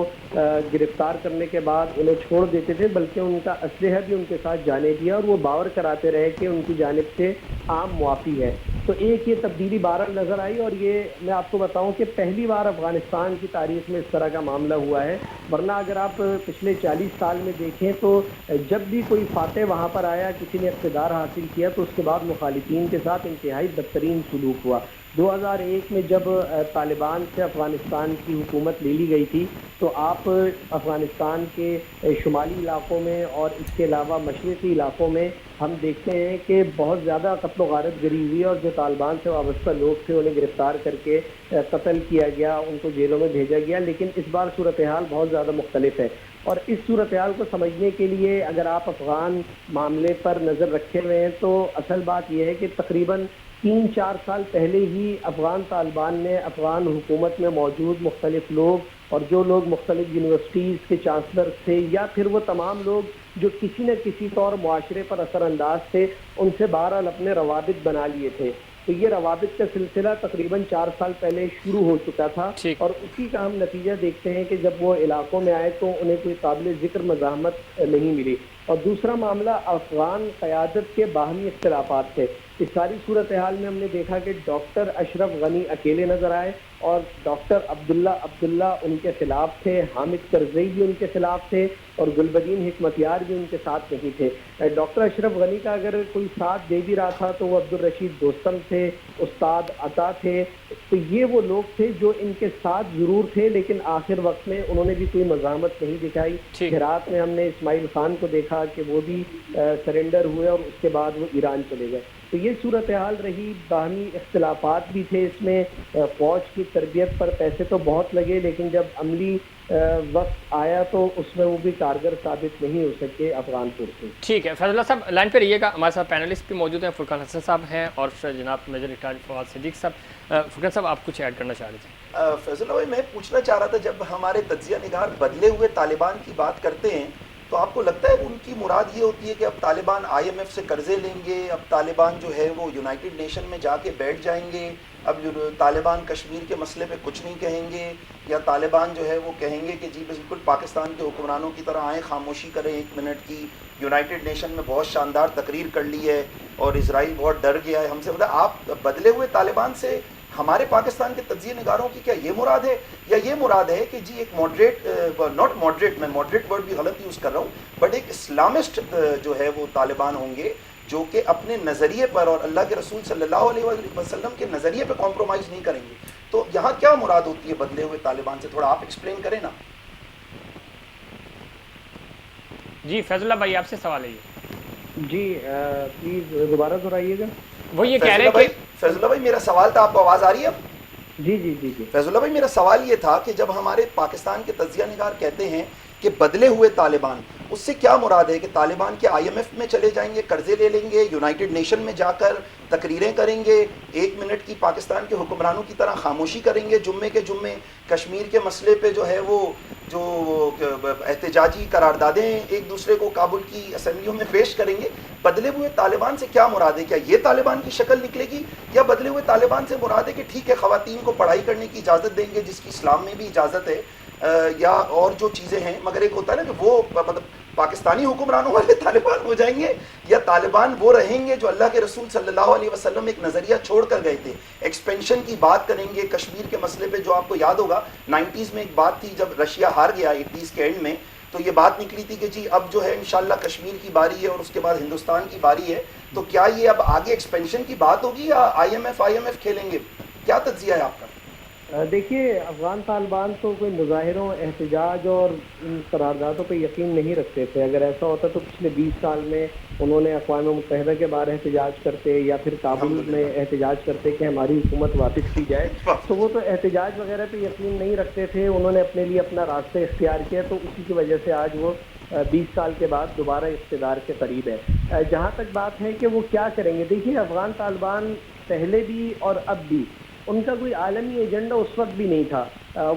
گرفتار کرنے کے بعد انہیں چھوڑ دیتے تھے، بلکہ ان کا اسلحہ بھی ان کے ساتھ جانے دیا، اور وہ باور کراتے رہے کہ ان کی جانب سے عام معافی ہے۔ تو ایک یہ تبدیلی بہرحال نظر آئی، اور یہ میں آپ کو بتاؤں کہ پہلی بار افغانستان کی تاریخ میں اس طرح کا معاملہ ہوا ہے، ورنہ اگر آپ پچھلے 40 سال میں دیکھیں تو جب بھی کوئی فاتح وہاں پر آیا، کسی نے اقتدار حاصل کیا، تو اس کے بعد مخالفین کے ساتھ انتہائی بدترین سلوک ہوا۔ 2001 میں جب طالبان سے افغانستان کی حکومت لے لی گئی تھی تو آپ افغانستان کے شمالی علاقوں میں اور اس کے علاوہ مشرقی علاقوں میں ہم دیکھتے ہیں کہ بہت زیادہ قتل و غارت گری ہوئی، اور جو طالبان سے وابستہ لوگ تھے انہیں گرفتار کر کے قتل کیا گیا، ان کو جیلوں میں بھیجا گیا، لیکن اس بار صورتحال بہت زیادہ مختلف ہے۔ اور اس صورتحال کو سمجھنے کے لیے اگر آپ افغان معاملے پر نظر رکھے ہوئے ہیں تو اصل بات یہ ہے کہ تقریباً 3-4 سال پہلے ہی افغان طالبان نے افغان حکومت میں موجود مختلف لوگ، اور جو لوگ مختلف یونیورسٹیز کے چانسلر تھے، یا پھر وہ تمام لوگ جو کسی نہ کسی طور معاشرے پر اثر انداز تھے، ان سے بہرحال اپنے روابط بنا لیے تھے۔ تو یہ روابط کا سلسلہ تقریباً 4 سال پہلے شروع ہو چکا تھا، ٹھیک، اور اسی کا ہم نتیجہ دیکھتے ہیں کہ جب وہ علاقوں میں آئے تو انہیں کوئی قابل ذکر مزاحمت نہیں ملی۔ اور دوسرا معاملہ افغان قیادت کے باہمی اختلافات تھے۔ اس ساری صورتحال میں ہم نے دیکھا کہ ڈاکٹر اشرف غنی اکیلے نظر آئے، اور ڈاکٹر عبداللہ ان کے خلاف تھے، حامد کرزئی بھی ان کے خلاف تھے، اور گلبدین حکمتیار بھی ان کے ساتھ نہیں تھے۔ ڈاکٹر اشرف غنی کا اگر کوئی ساتھ دے بھی رہا تھا تو وہ عبدالرشید دوستم تھے، استاد عطا تھے، تو یہ وہ لوگ تھے جو ان کے ساتھ ضرور تھے، لیکن آخر وقت میں انہوں نے بھی کوئی مزاحمت نہیں دکھائی۔ ٹھیک، ہرات میں ہم نے اسماعیل خان کو دیکھا کہ وہ بھی سرنڈر ہوئے، اور اس کے بعد وہ ایران چلے گئے۔ تو یہ صورتحال رہی، باہمی اختلافات بھی تھے اس میں، فوج کی تربیت پر پیسے تو بہت لگے، لیکن جب عملی وقت آیا تو اس میں وہ بھی کارگر ثابت نہیں ہو سکے افغان فورسز۔ ٹھیک ہے فیض اللہ صاحب لائن پہ رہیے گا، ہمارے ساتھ پینلسٹ بھی موجود ہیں، فرقان حسن صاحب ہیں اور جناب میجر ریٹائر فواد صدیق صاحب۔ فرقان صاحب آپ کچھ ایڈ کرنا چاہ رہے تھے؟ فیض اللہ بھائی، میں پوچھنا چاہ رہا تھا، جب ہمارے تجزیہ نگار بدلے ہوئے طالبان کی بات کرتے ہیں تو آپ کو لگتا ہے ان کی مراد یہ ہوتی ہے کہ اب طالبان IMF سے قرضے لیں گے، اب طالبان جو ہے وہ یونائٹڈ نیشن میں جا کے بیٹھ جائیں گے، اب طالبان کشمیر کے مسئلے پہ کچھ نہیں کہیں گے، یا طالبان جو ہے وہ کہیں گے کہ جی بالکل پاکستان کے حکمرانوں کی طرح آئیں، خاموشی کریں 1 منٹ کی، یونائٹڈ نیشن میں بہت شاندار تقریر کر لی ہے اور اسرائیل بہت ڈر گیا ہے ہم سے؟ مطلب آپ بدلے ہوئے طالبان سے ہمارے پاکستان کے تجزیہ نگاروں کی کیا یہ مراد ہے، یا یہ مراد ہے کہ جی ایک ماڈریٹ، ناٹ ماڈریٹ، میں ماڈریٹ ورڈ بھی غلط یوز کر رہا ہوں، بٹ ایک اسلامسٹ جو ہے وہ طالبان ہوں گے جو کہ اپنے نظریے پر اور اللہ کے رسول صلی اللہ علیہ وسلم کے نظریے پہ کمپرومائز نہیں کریں گے؟ تو یہاں کیا مراد ہوتی ہے بدلے ہوئے طالبان سے؟ تھوڑا آپ ایکسپلین کریں نا۔ جی فیض اللہ بھائی آپ سے سوال ہے یہ۔ جی پلیز دوبارہ دہرائیے گا۔ وہ یہ کہہ رہے ہیں کہ فیض اللہ بھائی میرا سوال تھا، آپ کو آواز آ رہی ہے اب؟ جی جی جی جی فیض اللہ بھائی میرا سوال یہ تھا کہ جب ہمارے پاکستان کے تجزیہ نگار کہتے ہیں کہ بدلے ہوئے طالبان، اس سے کیا مراد ہے کہ طالبان کے IMF میں چلے جائیں گے، قرضے لے لیں گے، یونائٹڈ نیشن میں جا کر تقریریں کریں گے، 1 منٹ کی پاکستان کے حکمرانوں کی طرح خاموشی کریں گے، جمعے کے جمعے کشمیر کے مسئلے پہ جو ہے وہ جو احتجاجی قراردادیں ایک دوسرے کو کابل کی اسمبلیوں میں پیش کریں گے؟ بدلے ہوئے طالبان سے کیا مراد ہے؟ کیا یہ طالبان کی شکل نکلے گی، یا بدلے ہوئے طالبان سے مراد ہے کہ ٹھیک ہے خواتین کو پڑھائی کرنے کی اجازت دیں گے جس کی اسلام میں بھی اجازت ہے، یا اور جو چیزیں ہیں، مگر ایک ہوتا ہے نا کہ وہ مطلب پاکستانی حکمرانوں والے طالبان ہو جائیں گے، یا طالبان وہ رہیں گے جو اللہ کے رسول صلی اللہ علیہ وسلم ایک نظریہ چھوڑ کر گئے تھے، ایکسپینشن کی بات کریں گے کشمیر کے مسئلے پہ؟ جو آپ کو یاد ہوگا 90s میں ایک بات تھی جب رشیا ہار گیا 80s کے اینڈ میں، تو یہ بات نکلی تھی کہ جی اب جو ہے انشاءاللہ کشمیر کی باری ہے اور اس کے بعد ہندوستان کی باری ہے، تو کیا یہ اب آگے ایکسپینشن کی بات ہوگی یا IMF کھیلیں گے؟ کیا تجزیہ ہے آپ کا؟ دیکھیے افغان طالبان تو کوئی مظاہروں احتجاج اور ان قراردادوں پہ یقین نہیں رکھتے تھے. اگر ایسا ہوتا تو پچھلے 20 سال میں انہوں نے اقوام متحدہ کے باہر احتجاج کرتے یا پھر کابل میں الحمدللہ. احتجاج کرتے کہ ہماری حکومت واپس کی جائے. تو وہ تو احتجاج وغیرہ پہ یقین نہیں رکھتے تھے. انہوں نے اپنے لیے اپنا راستہ اختیار کیا, تو اسی کی وجہ سے آج وہ 20 سال کے بعد دوبارہ اقتدار کے قریب ہے. جہاں تک بات ہے کہ وہ کیا کریں گے, دیکھیے افغان طالبان پہلے بھی اور اب بھی ان کا کوئی عالمی ایجنڈا اس وقت بھی نہیں تھا.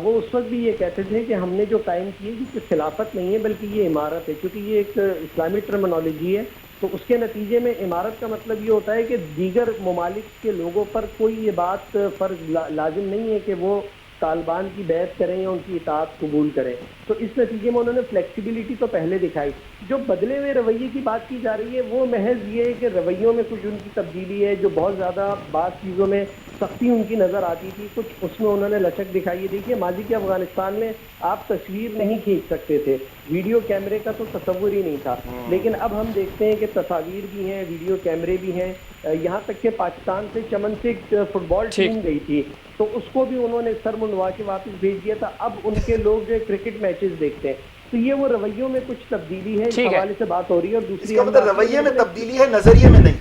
وہ اس وقت بھی یہ کہتے تھے کہ ہم نے جو قائم کی ہے یہ خلافت نہیں ہے بلکہ یہ عمارت ہے, کیونکہ یہ ایک اسلامی ٹرمنالوجی ہے. تو اس کے نتیجے میں عمارت کا مطلب یہ ہوتا ہے کہ دیگر ممالک کے لوگوں پر کوئی یہ بات فرض لازم نہیں ہے کہ وہ طالبان کی بیعت کریں یا ان کی اطاعت قبول کریں. تو اس نتیجے میں انہوں نے فلیکسیبلٹی تو پہلے دکھائی. جو بدلے ہوئے رویے کی بات کی جا رہی ہے وہ محض یہ ہے کہ رویوں میں کچھ ان کی تبدیلی ہے. جو بہت زیادہ بعض چیزوں میں سختی ان کی نظر آتی تھی, کچھ اس میں انہوں نے لچک دکھائی ہے. دیکھیے ماضی کے افغانستان میں آپ تصویر نہیں کھینچ سکتے تھے, ویڈیو کیمرے کا تو تصور ہی نہیں تھا. لیکن اب ہم دیکھتے ہیں کہ تصاویر بھی ہیں, ویڈیو کیمرے بھی ہیں. یہاں تک کہ پاکستان سے چمن سے فٹ بال ٹیم گئی تھی تو اس کو بھی انہوں نے سر منڈوا کے واپس بھیج دیا تھا. اب ان کے لوگ جو کرکٹ میچز دیکھتے ہیں. تو یہ وہ رویوں میں کچھ تبدیلی ہے, اس حوالے سے بات ہو رہی ہے. اور اس دوسری کا مطلب رویے میں تبدیلی ہے, نظریے میں نہیں.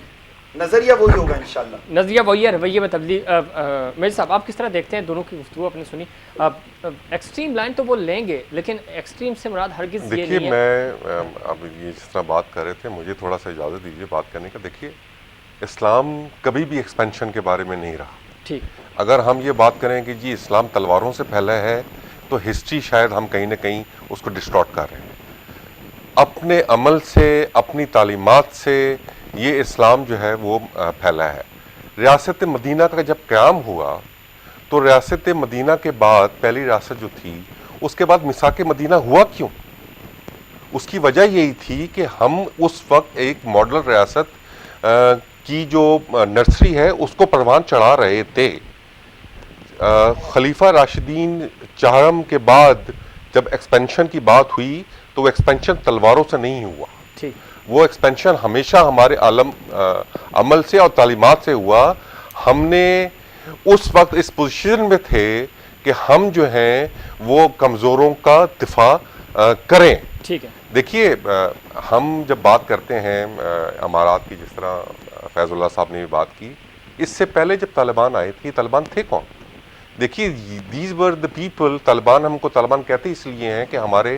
نظریہ وہی ہوگا انشاءاللہ. نظریہ وہی ہے, رویے میں تبدیلی. میرے صاحب آپ کس طرح دیکھتے ہیں دونوں کی گفتگو آپ نے سنی؟ ایکسٹریم لائن تو وہ لیں گے لیکن ایکسٹریم سے مراد ہرگز یہ دیکھیے نہیں ہے. میں اب یہ جس طرح بات کر رہے تھے مجھے تھوڑا سا اجازت دیجیے بات کرنے کا. دیکھیے اسلام کبھی بھی ایکسپینشن کے بارے میں نہیں رہا. ٹھیک, اگر ہم یہ بات کریں کہ جی اسلام تلواروں سے پھیلا ہے تو ہسٹری شاید ہم کہیں نہ کہیں اس کو ڈسٹارٹ کر رہے ہیں. اپنے عمل سے, اپنی تعلیمات سے یہ اسلام جو ہے وہ پھیلا ہے. ریاست مدینہ کا جب قیام ہوا تو ریاست مدینہ کے بعد پہلی ریاست جو تھی اس کے بعد میثاق مدینہ ہوا کیوں؟ اس کی وجہ یہی تھی کہ ہم اس وقت ایک ماڈل ریاست کی جو نرسری ہے اس کو پروان چڑھا رہے تھے. خلیفہ راشدین چہارم کے بعد جب ایکسپینشن کی بات ہوئی تو وہ ایکسپینشن تلواروں سے نہیں ہوا. ٹھیک, وہ ایکسپینشن ہمیشہ ہمارے عمل سے اور تعلیمات سے ہوا. ہم نے اس وقت اس پوزیشن میں تھے کہ ہم جو ہیں وہ کمزوروں کا دفاع کریں. ٹھیک ہے. دیکھیے ہم جب بات کرتے ہیں امارات کی, جس طرح فیض اللہ صاحب نے بھی بات کی, اس سے پہلے جب طالبان آئے تھے, طالبان تھے کون؟ دیکھیے these were the people. Taliban ہم کو طالبان کہتے اس لیے ہیں کہ ہمارے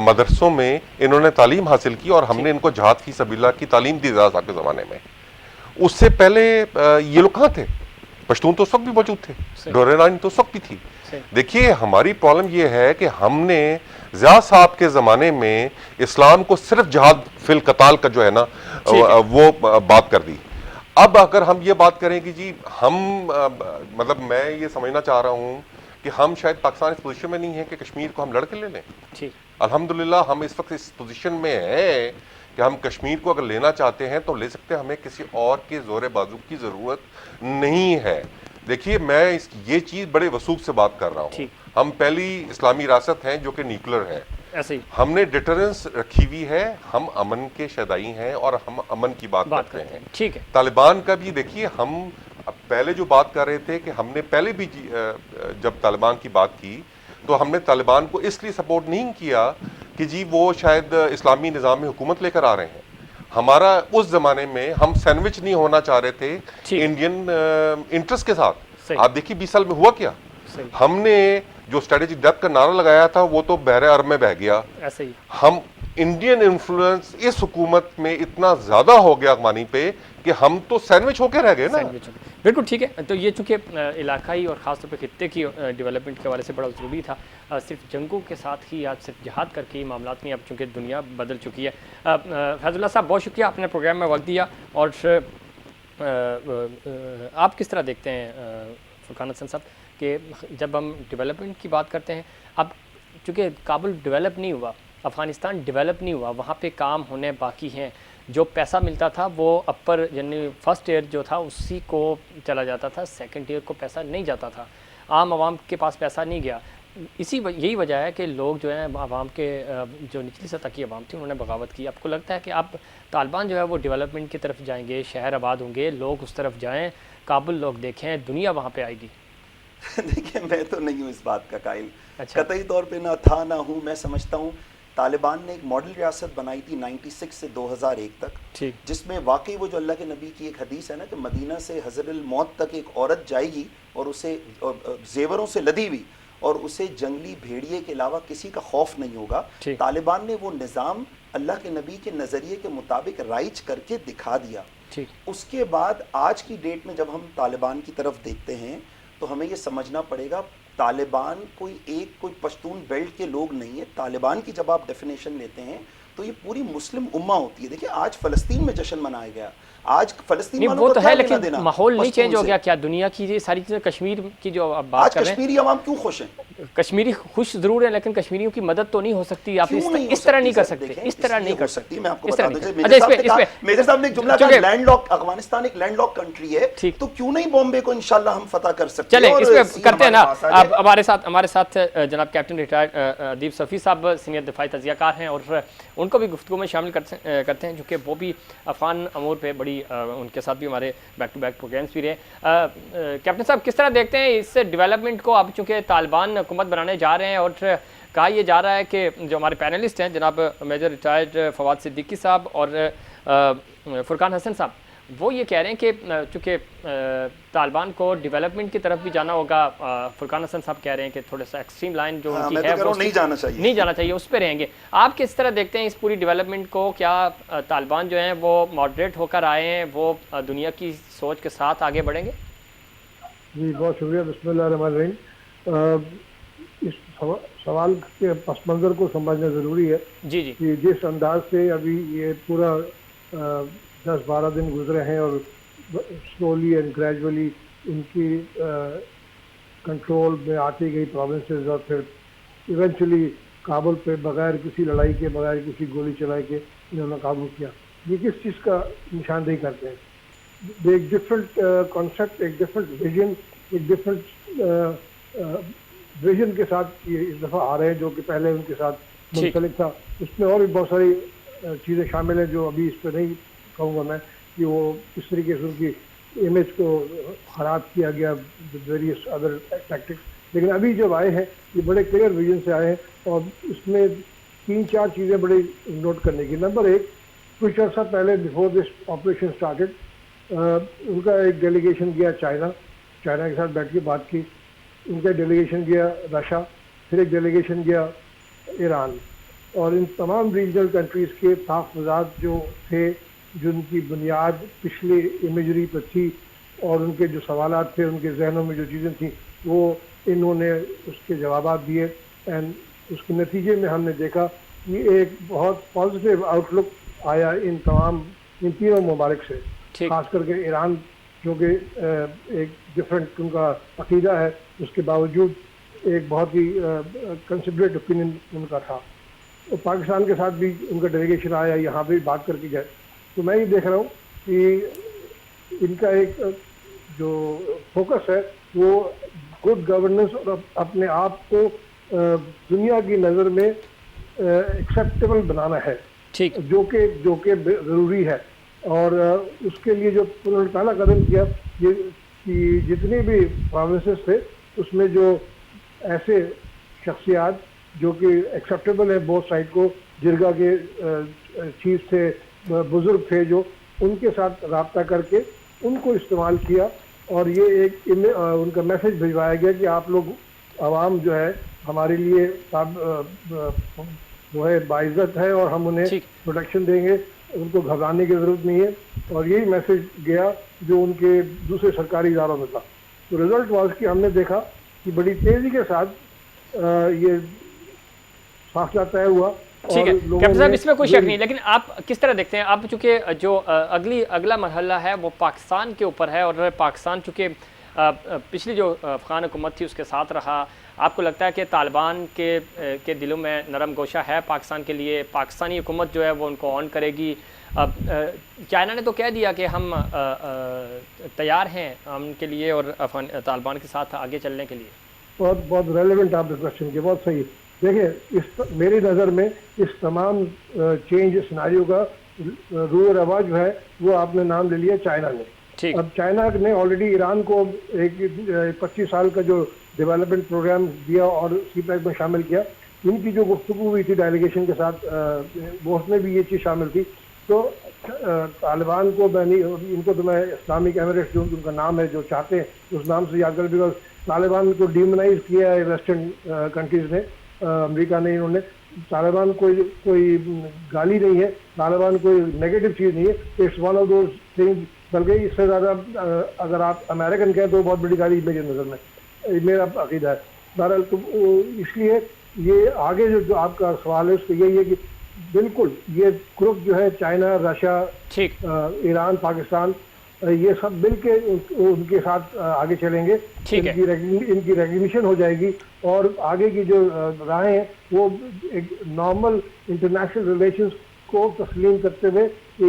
مدرسوں میں انہوں نے تعلیم حاصل کی اور ہم نے ان کو جہاد فی سبیل اللہ کی تعلیم دی رضا صاحب کے زمانے میں. اس سے پہلے یہ لوگ کہاں تھے؟ پشتون تو اس وقت بھی موجود تھے, ڈورینائن تو اس وقت بھی تھی. دیکھیے ہماری پرابلم یہ ہے کہ ہم نے ضیاء صاحب کے زمانے میں اسلام کو صرف جہاد فی القتال کا جو ہے نا وہ بات کر دی. اب اگر ہم یہ بات کریں کہ جی ہم مطلب میں یہ سمجھنا چاہ رہا ہوں کہ ہم شاید پاکستان اس پوزیشن میں نہیں ہے کہ کشمیر کو ہم لڑ کے لے لیں. ٹھیک, الحمدللہ ہم اس وقت اس پوزیشن میں ہیں کہ ہم کشمیر کو اگر لینا چاہتے ہیں تو لے سکتے ہیں, ہمیں کسی اور کے زور بازو کی ضرورت نہیں ہے. دیکھیے میں یہ چیز بڑے وثوق سے بات کر رہا ہوں. ہم پہلی اسلامی ریاست ہیں جو کہ نیوکلر ہے. ایسے ہی ہم نے ڈیٹرنس رکھی ہوئی ہے, ہم امن کے شیدائی ہیں اور ہم امن کی بات کرتے ہیں. ٹھیک ہے. طالبان کا بھی دیکھیے ہم پہلے جو بات کر رہے تھے کہ ہم نے پہلے بھی جب طالبان کی بات کی تو ہم نے طالبان کو اس لیے سپورٹ نہیں کیا کہ جی وہ شاید اسلامی نظام میں حکومت لے کر آ رہے ہیں. ہمارا اس زمانے میں ہم سینڈوچ نہیں ہونا چاہ رہے تھے انڈین انٹرسٹ کے ساتھ. آپ دیکھیے 20 سال میں ہوا کیا. ہم نے جو اسٹریٹجک ڈیپتھ کا نعرہ لگایا تھا وہ تو بحر عرب میں بہہ گیا. ایسے ہی ہم انڈین انفلوئنس اس حکومت میں اتنا زیادہ ہو گیا اغوانی پہ کہ ہم تو سینڈوچ ہو کے رہ گئے نا. بالکل ٹھیک ہے. تو یہ چونکہ علاقائی اور خاص طور پہ خطے کی ڈیولپمنٹ کے حوالے سے بڑا ضروری تھا. صرف جنگوں کے ساتھ ہی یا صرف جہاد کر کے ہی معاملات نہیں, اب چونکہ دنیا بدل چکی ہے. فیض اللہ صاحب بہت شکریہ, آپ نے پروگرام میں وقت دیا. اور آپ کس طرح دیکھتے ہیں فرقان حسن صاحب کہ جب ہم ڈیولپمنٹ کی بات کرتے ہیں, اب چونکہ کابل ڈیولپ نہیں ہوا, افغانستان ڈیولپ نہیں ہوا, وہاں پہ کام ہونے باقی ہیں. جو پیسہ ملتا تھا وہ اپر یعنی فرسٹ ایئر جو تھا اسی کو چلا جاتا تھا, سیکنڈ ایئر کو پیسہ نہیں جاتا تھا, عام عوام کے پاس پیسہ نہیں گیا. یہی وجہ ہے کہ لوگ جو ہیں عوام کے جو نچلی سطح کی عوام تھی انہوں نے بغاوت کی. آپ کو لگتا ہے کہ اب طالبان جو ہے وہ ڈیولپمنٹ کی طرف جائیں گے, شہر آباد ہوں گے, لوگ اس طرف جائیں, کابل لوگ دیکھیں, دنیا وہاں پہ آئے گی؟ دیکھیں میں تو نہیں ہوں اس بات کا قائل، اچھا قطعی طور پہ نہ تھا نہ ہوں. میں سمجھتا ہوں طالبان نے ایک ماڈل ریاست بنائی تھی 96 سے 2001 تک، ٹھیک جس میں واقعی وہ جو اللہ کے نبی کی ایک حدیث ہے نا کہ مدینہ سے حضر الموت تک ایک عورت جائے گی اور اسے زیوروں سے لدی ہوئی اور اسے جنگلی بھیڑیے کے علاوہ کسی کا خوف نہیں ہوگا. ٹھیک. طالبان نے وہ نظام اللہ کے نبی کے نظریے کے مطابق رائج کر کے دکھا دیا. ٹھیک اس کے بعد آج کی ڈیٹ میں جب ہم طالبان کی طرف دیکھتے ہیں تو ہمیں یہ سمجھنا پڑے گا طالبان کوئی پشتون بیلٹ کے لوگ نہیں ہے. طالبان کی جب آپ ڈیفینیشن لیتے ہیں تو یہ پوری مسلم امہ ہوتی ہے. دیکھیں آج فلسطین میں جشن منایا گیا، آج فلسطین نہیں والوں وہ کو تو کیا ہے، لینا لیکن دینا ماحول نہیں پشتون چینج ہو سے؟ گیا کیا دنیا کی یہ ساری چیزیں؟ کشمیر کی جو آپ بات آج کر رہے ہیں، کشمیری عوام کیوں خوش ہیں؟ کشمیری خوش ضرور ہیں لیکن کشمیریوں کی مدد تو نہیں ہو سکتی. آپ کیوں نہیں ہو اس طرح نہیں کر سکتی؟ سکتے، دیکھیں، اس طرح نہیں لیے کر ہو سکتی. میں آپ کو اس بتا طرح دوں نہیں جی، کر- اچھا، اس پہ میجر صاحب نے ایک جملہ کہا چونکہ- لینڈ لاک، افغانستان ایک لینڈ لاک کنٹری ہے، ٹھیک. تو کیوں نہیں بامبے کو انشاءاللہ ہم فتح کر سکتے چلیں ہیں. اس پہ کرتے ہیں نا. اب ہمارے ساتھ جناب کیپٹن ریٹائرڈ ادیب صفی صاحب سینئر دفاعی تجزیہ کار ہیں، اور ان کو بھی گفتگو میں شامل کرتے ہیں چونکہ وہ بھی افغان امور پہ بڑی ان کے ساتھ بھی ہمارے بیک ٹو بیک پروگرامس بھی رہے. کیپٹن صاحب کس طرح دیکھتے ہیں اس ڈیولپمنٹ کو؟ اب چونکہ طالبان حکومت بنانے جا رہے ہیں اور کہا یہ جا رہا ہے کہ جو ہمارے پینلسٹ ہیں جناب میجر ریٹائرڈ فواد صدیقی صاحب اور فرقان حسن صاحب، وہ یہ کہہ رہے ہیں کہ چونکہ طالبان کو ڈیولپمنٹ کی طرف بھی جانا ہوگا. فرقان حسن صاحب کہہ رہے ہیں کہ تھوڑا سا ایکسٹریم لائن جو ان کی ہے وہ نہیں جانا چاہیے، نہیں جانا چاہیے، اس پہ رہیں گے. آپ کس طرح دیکھتے ہیں اس پوری ڈیولپمنٹ کو؟ کیا طالبان جو ہیں وہ ماڈریٹ ہو کر آئے ہیں، وہ دنیا کی سوچ کے ساتھ آگے بڑھیں گے؟ جی بہت شکریہ. بسم اللہ الرحمن الرحیم. اس سوال کے پس منظر کو سمجھنا ضروری ہے جی جی کہ جس انداز سے ابھی یہ پورا 10-12 دن گزرے ہیں اور سلولی اینڈ گریجولی ان کی کنٹرول میں آتی گئی پروونسز، اور پھر ایونچولی کابل پہ بغیر کسی لڑائی کے، بغیر کسی گولی چلائے کے انہوں نے قابو کیا. یہ کس چیز کا نشاندہی کرتے ہیں؟ ایک ڈفرینٹ کانسیپٹ، ایک ڈفرینٹ ویژن، ایک ڈفرینٹ ویژن کے ساتھ یہ اس دفعہ آ رہے ہیں جو کہ پہلے ان کے ساتھ منسلک تھا. اس میں اور بھی بہت ساری چیزیں شامل ہیں جو ابھی اس پہ نہیں کہوں گا میں کہ وہ کس طریقے سے ان کی امیج کو خراب کیا گیا ویریس ادر ٹیکٹکس. لیکن ابھی جب آئے ہیں یہ بڑے کلیئر ویژن سے آئے ہیں، اور اس میں 3-4 چیزیں بڑی نوٹ کرنے کی. نمبر 1، کچھ عرصہ پہلے before this operation started in کا ایک ڈیلیگیشن گیا چائنا کے ساتھ بیٹھ کے بات کی. ان کا ڈیلیگیشن گیا رشیا، پھر ایک ڈیلیگیشن گیا ایران. اور ان تمام ریجنل کنٹریز کے تحفظات جو تھے، جن کی بنیاد پچھلی امیجری پر تھی، اور ان کے جو سوالات تھے، ان کے ذہنوں میں جو چیزیں تھیں، وہ انہوں نے اس کے جوابات دیے. اینڈ اس کے نتیجے میں ہم نے دیکھا کہ ایک بہت پازیٹیو آؤٹ لک آیا ان تینوں ممالک سے، خاص کر کے ایران جو کہ ایک ڈفرینٹ ان کا عقیدہ ہے، اس کے باوجود ایک بہت ہی کنسیڈریٹ اوپینین ان کا تھا. اور پاکستان کے ساتھ بھی ان کا ڈیلیگیشن آیا، یہاں بھی بات کر کے گئے. تو میں یہ دیکھ رہا ہوں کہ ان کا ایک جو فوکس ہے وہ گڈ گورننس اور اپنے آپ کو دنیا کی نظر میں ایکسیپٹیبل بنانا ہے، جو کہ ضروری ہے. اور اس کے لیے جو انہوں نے پہلا قدم کیا یہ کہ جتنے بھی پروونسز تھے اس میں جو ایسے شخصیات جو کہ ایکسیپٹیبل ہے بہت سائڈ کو، جرگا کے چیف تھے، بزرگ تھے، جو ان کے ساتھ رابطہ کر کے ان کو استعمال کیا. اور یہ ایک ان کا میسج بھجوایا گیا کہ آپ لوگ عوام جو ہے ہمارے لیے وہ ہے باعزت ہے اور ہم انہیں پروٹیکشن دیں گے، ان کو گھبرانے کی ضرورت نہیں ہے. اور یہی میسج گیا جو ان کے دوسرے سرکاری اداروں میں تھا. تو رزلٹ واز کہ ہم نے دیکھا کہ بڑی تیزی کے ساتھ یہ فاصلہ طے ہوا. ٹھیک ہے کیپٹن صاحب، اس میں کوئی شک نہیں، لیکن آپ کس طرح دیکھتے ہیں؟ اب چونکہ جو اگلا مرحلہ ہے وہ پاکستان کے اوپر ہے، اور پاکستان چونکہ پچھلی جو افغان حکومت تھی اس کے ساتھ رہا، آپ کو لگتا ہے کہ طالبان کے دلوں میں نرم گوشہ ہے پاکستان کے لیے؟ پاکستانی حکومت جو ہے وہ ان کو آن کرے گی؟ اب چائنا نے تو کہہ دیا کہ ہم تیار ہیں ہم کے لیے اور طالبان کے ساتھ آگے چلنے کے لیے. بہت ریلیونٹ آپ نے کوشچن کیا، بہت صحیح. دیکھیں میری نظر میں اس تمام چینج سیناریو کا روح رواج جو ہے وہ آپ نے نام لے لیا چائنا نے. ٹھیک اب چائنا نے آلریڈی ایران کو ایک 25 سال کا جو ڈیولپمنٹ پروگرام دیا اور سی پیک میں شامل کیا. ان کی جو گفتگو ہوئی تھی ڈیلیگیشن کے ساتھ وہ اس میں بھی یہ چیز شامل تھی. تو طالبان کو ان کو تو میں اسلامک ایمریٹس جو ان کا نام ہے جو چاہتے ہیں اس نام سے یاد کر, بیکاز طالبان کو ڈیمونائز کیا ہے ویسٹرن کنٹریز نے, امریکہ نے. انہوں نے طالبان کوئی گالی نہیں ہے, طالبان کوئی نیگیٹو چیز نہیں ہے, it's one of those things. بلکہ اس سے زیادہ اگر آپ امریکن کہیں تو بہت بڑی گالی میری نظر میں, میرا عقیدہ ہے. بہرحال تو اس لیے یہ آگے جو آپ کا سوال ہے اس کو یہی ہے کہ بالکل یہ گروپ جو ہے چائنا, رشیا, ایران, پاکستان, یہ سب مل کے ان کے ساتھ آگے چلیں گے. ان کی ریکگنیشن ہو جائے گی اور آگے کی جو راہیں ہیں وہ ایک نارمل انٹرنیشنل ریلیشنز کو تسلیم کرتے ہوئے کہ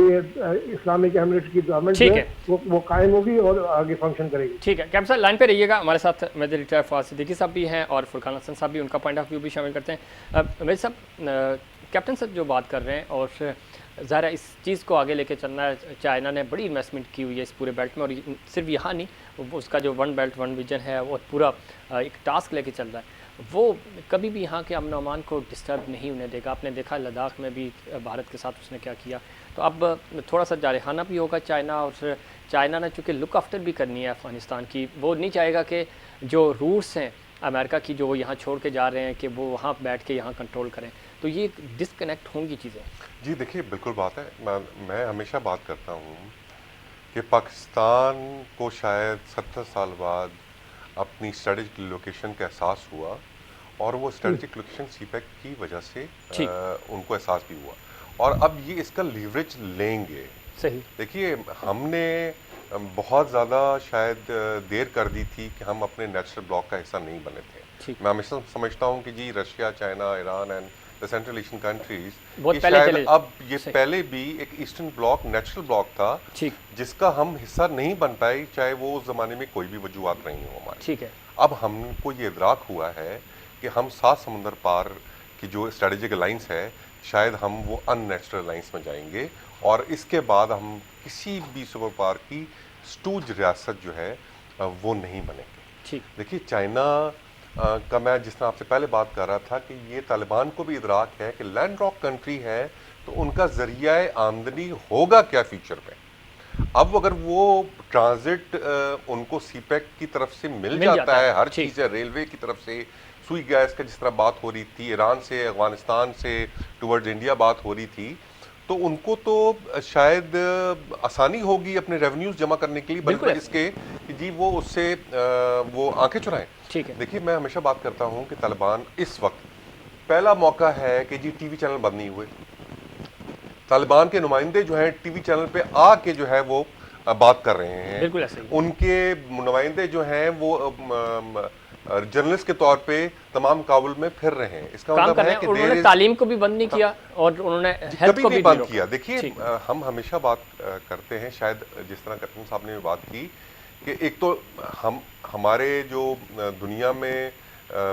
اسلامک ایمریٹس کی گورنمنٹ جو ہے وہ قائم ہوگی اور آگے فنکشن کرے گی. ٹھیک ہے کیپٹن صاحب لائن پہ رہیے گا. ہمارے ساتھ میجر ریٹائر فواز صدیقی صاحب بھی ہیں اور فرقان حسن صاحب بھی, ان کا پوائنٹ آف ویو بھی شامل کرتے ہیں. میجر صاحب, کیپٹن صاحب جو بات کر رہے ہیں اور ظاہر اس چیز کو آگے لے کے چلنا ہے, چائنا نے بڑی انویسٹمنٹ کی ہوئی ہے اس پورے بیلٹ میں, اور صرف یہاں نہیں, اس کا جو ون بیلٹ ون ویژن ہے وہ پورا ایک ٹاسک لے کے چل رہا ہے. وہ کبھی بھی یہاں کے امن و امان کو ڈسٹرب نہیں ہونے دے گا. آپ نے دیکھا لداخ میں بھی بھارت کے ساتھ اس نے کیا کیا. تو اب تھوڑا سا جارحانہ بھی ہوگا چائنا, اور چائنا نے چونکہ لک آفٹر بھی کرنی ہے افغانستان کی, وہ نہیں چاہے گا کہ جو روٹس ہیں امریکہ کی جو وہ یہاں چھوڑ کے جا رہے ہیں کہ وہ وہاں بیٹھ کے یہاں کنٹرول کریں. تو یہ ڈسکنیکٹ ہوں گی چیزیں. جی دیکھیے بالکل بات ہے. میں ہمیشہ بات کرتا ہوں کہ پاکستان کو شاید 70 سال بعد اپنی اسٹریٹجک لوکیشن کا احساس ہوا, اور وہ اسٹریٹجک لوکیشن سی پیک کی وجہ سے ان کو احساس بھی ہوا, اور اب یہ اس کا لیوریج لیں گے. صحیح. دیکھیے ہم نے بہت زیادہ شاید دیر کر دی تھی کہ ہم اپنے نیچرل بلاک کا حصہ نہیں بنے تھے. میں ہمیشہ سمجھتا ہوں کہ جی Russia, China, Iran and the Central Asian countries شاید اب یہ پہلے بھی ایک ایسٹرن بلاک نیچرل بلاک تھا جس کا ہم حصہ نہیں بن پائے, چاہے وہ اس زمانے میں کوئی بھی وجوہات رہی ہوں ہماری. ٹھیک ہے. اب ہم کو یہ ادراک ہوا ہے کہ ہم 7 سمندر پار کی جو اسٹریٹجک الائنس ہے شاید ہم وہ ان نیچرل الائنس میں جائیں گے, اور اس کے بعد ہم کسی بھی سپر پاور کی اسٹوج ریاست جو ہے وہ نہیں بنیں گے. دیکھیے چائنا کا میں جس طرح آپ سے پہلے بات کر رہا تھا کہ یہ طالبان کو بھی ادراک ہے کہ لینڈ راک کنٹری ہے, تو ان کا ذریعہ آمدنی ہوگا کیا فیوچر میں. اب اگر وہ ٹرانزٹ ان کو سی پیک کی طرف سے مل جاتا ہے, ہر چیز ہے, ریلوے کی طرف سے, سوئی گیس کا جس طرح بات ہو رہی تھی, ایران سے افغانستان سے ٹورڈز انڈیا بات ہو رہی تھی, تو ان کو تو شاید آسانی ہوگی اپنے ریونیوز جمع کرنے کے لیے, بلکہ اس کے کہ جی وہ اس سے وہ آنکھیں چرائیں. دیکھیے میں ہمیشہ بات کرتا ہوں کہ طالبان اس وقت پہلا موقع ہے کہ جی ٹی وی چینل بند نہیں ہوئے. طالبان کے نمائندے جو ہیں ٹی وی چینل پہ آ کے جو ہے وہ بات کر رہے ہیں. ان کے نمائندے جو ہیں وہ جرنلسٹ کے طور پہ تمام کابل میں پھر رہے ہیں. اس کا مطلب ہے کہ انہوں نے تعلیم کو بھی بند نہیں کیا اور انہوں نے ہیلتھ کو بھی بند کیا. دیکھیے ہم ہمیشہ بات کرتے ہیں, شاید جس طرح کیپٹن صاحب نے بات کی کہ ایک تو ہمارے جو دنیا میں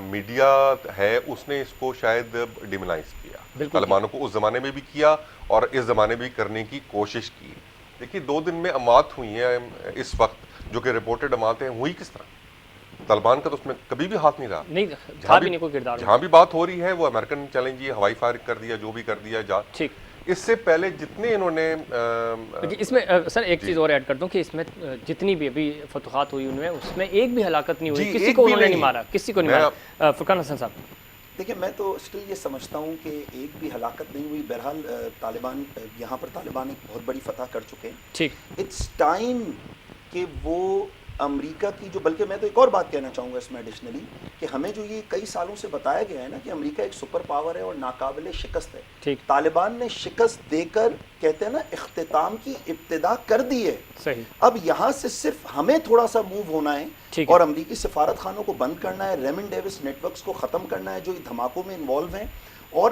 میڈیا ہے اس نے اس کو شاید ڈیمونائز کیا, طالبانوں کو اس زمانے میں بھی کیا اور اس زمانے میں بھی کرنے کی کوشش کی. دیکھیے 2 دن میں اموات ہوئی ہیں اس وقت, جو کہ رپورٹڈ اموات ہیں, ہوئی کس طرح. طالبان کا تو اس میں کبھی بھی ہاتھ نہیں رہا. جہاں بھی بات ہو رہی ہے وہ امریکن چلیں جی ہوائی فائر کر دیا, جو بھی کر دیا جا. اس سے پہلے جتنے انہوں نے اس میں سر ایک چیز اور ایڈ کر دوں کہ اس میں جتنی بھی ابھی فتوحات ہوئی ان میں اس میں ایک بھی ہلاکت نہیں ہوئی, کسی کو انہوں نے نہیں مارا, کسی کو نہیں مارا. فرقان حسن صاحب دیکھیں میں تو اسٹل یہ سمجھتا ہوں کہ ایک بھی ہلاکت نہیں ہوئی. بہرحال طالبان یہاں پر طالبان ایک بہت بڑی فتح کر چکے ہیں. اٹس ٹائم کہ وہ امریکہ کی جو, بلکہ میں تو ایک اور بات کہنا چاہوں گا اس میں ایڈیشنلی کہ ہمیں جو یہ کئی سالوں سے بتایا گیا ہے نا کہ امریکہ ایک سپر پاور ہے اور ناقابل شکست ہے. طالبان نے شکست دے کر کہتے ہیں نا اختتام کی ابتدا کر دی ہے. اب یہاں سے صرف ہمیں تھوڑا سا موو ہونا ہے اور امریکی سفارت خانوں کو بند کرنا ہے, ریمن ڈیوس نیٹ ورکس کو ختم کرنا ہے جو دھماکوں میں انوالو ہیں, اور